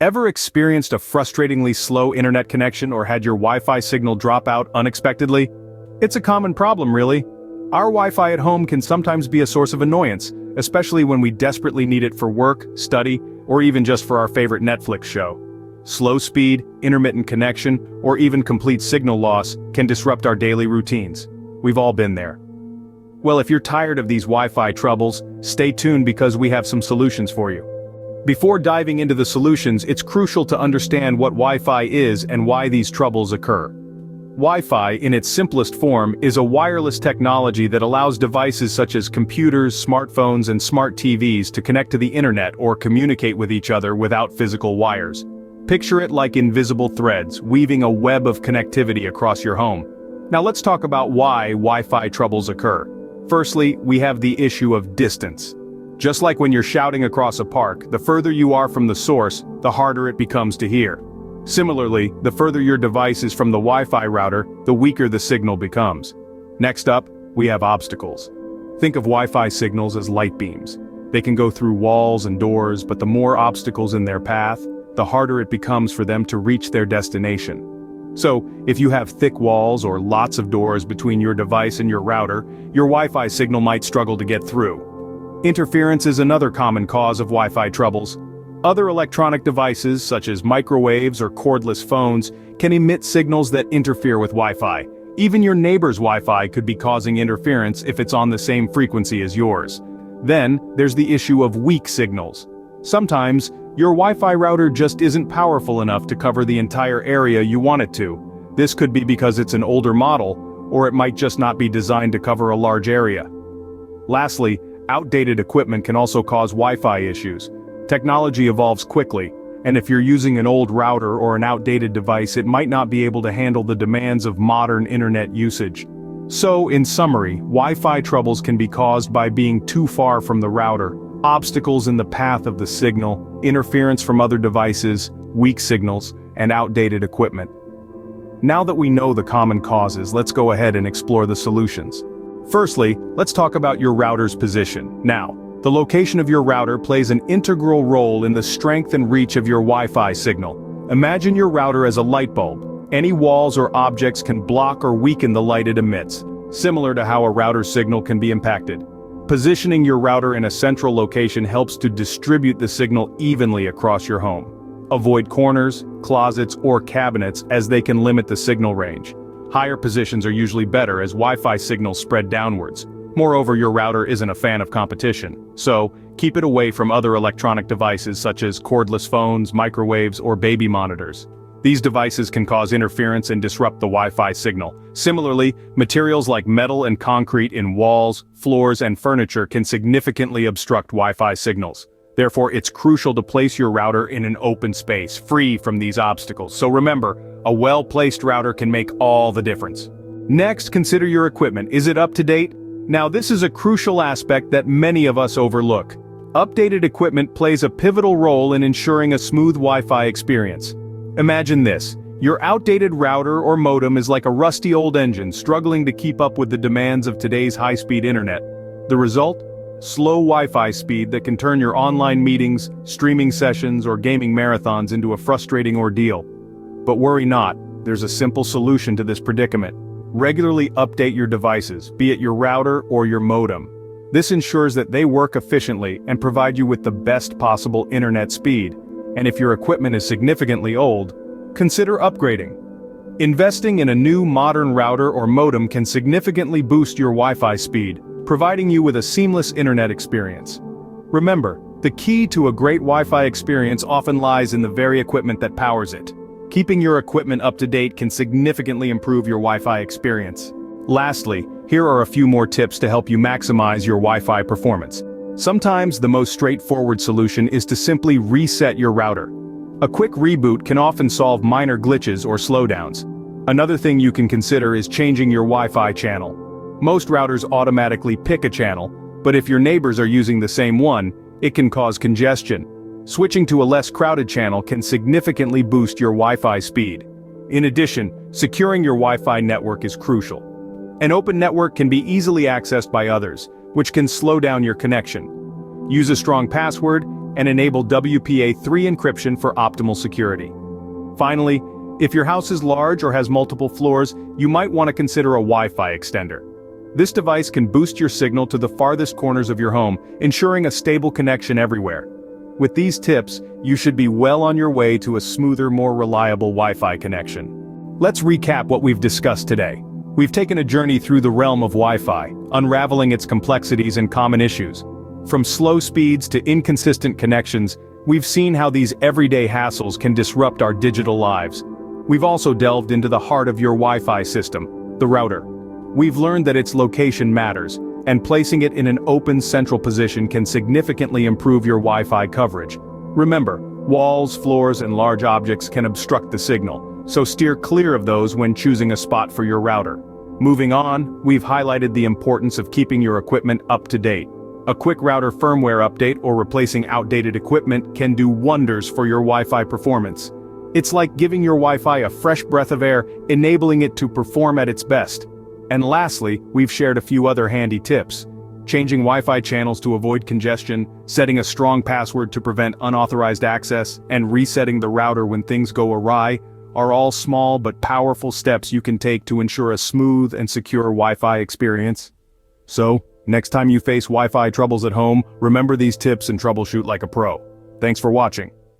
Ever experienced a frustratingly slow internet connection or had your Wi-Fi signal drop out unexpectedly? It's a common problem, really. Our Wi-Fi at home can sometimes be a source of annoyance, especially when we desperately need it for work, study, or even just for our favorite Netflix show. Slow speed, intermittent connection, or even complete signal loss can disrupt our daily routines. We've all been there. Well, if you're tired of these Wi-Fi troubles, stay tuned because we have some solutions for you. Before diving into the solutions, it's crucial to understand what Wi-Fi is and why these troubles occur. Wi-Fi, in its simplest form, is a wireless technology that allows devices such as computers, smartphones, and smart TVs to connect to the internet or communicate with each other without physical wires. Picture it like invisible threads, weaving a web of connectivity across your home. Now let's talk about why Wi-Fi troubles occur. Firstly, we have the issue of distance. Just like when you're shouting across a park, the further you are from the source, the harder it becomes to hear. Similarly, the further your device is from the Wi-Fi router, the weaker the signal becomes. Next up, we have obstacles. Think of Wi-Fi signals as light beams. They can go through walls and doors, but the more obstacles in their path, the harder it becomes for them to reach their destination. So, if you have thick walls or lots of doors between your device and your router, your Wi-Fi signal might struggle to get through. Interference is another common cause of Wi-Fi troubles. Other electronic devices, such as microwaves or cordless phones, can emit signals that interfere with Wi-Fi. Even your neighbor's Wi-Fi could be causing interference if it's on the same frequency as yours. Then, there's the issue of weak signals. Sometimes, your Wi-Fi router just isn't powerful enough to cover the entire area you want it to. This could be because it's an older model, or it might just not be designed to cover a large area. Lastly, outdated equipment can also cause Wi-Fi issues. Technology evolves quickly, and if you're using an old router or an outdated device, it might not be able to handle the demands of modern internet usage. So, in summary, Wi-Fi troubles can be caused by being too far from the router, obstacles in the path of the signal, interference from other devices, weak signals, and outdated equipment. Now that we know the common causes, let's go ahead and explore the solutions. Firstly, let's talk about your router's position. Now, the location of your router plays an integral role in the strength and reach of your Wi-Fi signal. Imagine your router as a light bulb. Any walls or objects can block or weaken the light it emits, similar to how a router signal can be impacted. Positioning your router in a central location helps to distribute the signal evenly across your home. Avoid corners, closets, or cabinets as they can limit the signal range. Higher positions are usually better as Wi-Fi signals spread downwards. Moreover, your router isn't a fan of competition, so keep it away from other electronic devices such as cordless phones, microwaves, or baby monitors. These devices can cause interference and disrupt the Wi-Fi signal. Similarly, materials like metal and concrete in walls, floors, and furniture can significantly obstruct Wi-Fi signals. Therefore, it's crucial to place your router in an open space, free from these obstacles. So remember, a well-placed router can make all the difference. Next, consider your equipment. Is it up to date? Now, this is a crucial aspect that many of us overlook. Updated equipment plays a pivotal role in ensuring a smooth Wi-Fi experience. Imagine this. Your outdated router or modem is like a rusty old engine struggling to keep up with the demands of today's high-speed internet. The result? Slow Wi-Fi speed that can turn your online meetings, streaming sessions, or gaming marathons into a frustrating ordeal. But worry not, there's a simple solution to this predicament. Regularly update your devices, be it your router or your modem. This ensures that they work efficiently and provide you with the best possible internet speed. And if your equipment is significantly old, consider upgrading. Investing in a new modern router or modem can significantly boost your Wi-Fi speed, providing you with a seamless internet experience. Remember, the key to a great Wi-Fi experience often lies in the very equipment that powers it. Keeping your equipment up to date can significantly improve your Wi-Fi experience. Lastly, here are a few more tips to help you maximize your Wi-Fi performance. Sometimes the most straightforward solution is to simply reset your router. A quick reboot can often solve minor glitches or slowdowns. Another thing you can consider is changing your Wi-Fi channel. Most routers automatically pick a channel, but if your neighbors are using the same one, it can cause congestion. Switching to a less crowded channel can significantly boost your Wi-Fi speed. In addition, securing your Wi-Fi network is crucial. An open network can be easily accessed by others, which can slow down your connection. Use a strong password, and enable WPA3 encryption for optimal security. Finally, if your house is large or has multiple floors, you might want to consider a Wi-Fi extender. This device can boost your signal to the farthest corners of your home, ensuring a stable connection everywhere. With these tips, you should be well on your way to a smoother, more reliable Wi-Fi connection. Let's recap what we've discussed today. We've taken a journey through the realm of Wi-Fi, unraveling its complexities and common issues. From slow speeds to inconsistent connections, we've seen how these everyday hassles can disrupt our digital lives. We've also delved into the heart of your Wi-Fi system, the router. We've learned that its location matters, and placing it in an open central position can significantly improve your Wi-Fi coverage. Remember, walls, floors, and large objects can obstruct the signal, so steer clear of those when choosing a spot for your router. Moving on, we've highlighted the importance of keeping your equipment up to date. A quick router firmware update or replacing outdated equipment can do wonders for your Wi-Fi performance. It's like giving your Wi-Fi a fresh breath of air, enabling it to perform at its best. And lastly, we've shared a few other handy tips. Changing Wi-Fi channels to avoid congestion, setting a strong password to prevent unauthorized access, and resetting the router when things go awry are all small but powerful steps you can take to ensure a smooth and secure Wi-Fi experience. So, next time you face Wi-Fi troubles at home, remember these tips and troubleshoot like a pro. Thanks for watching.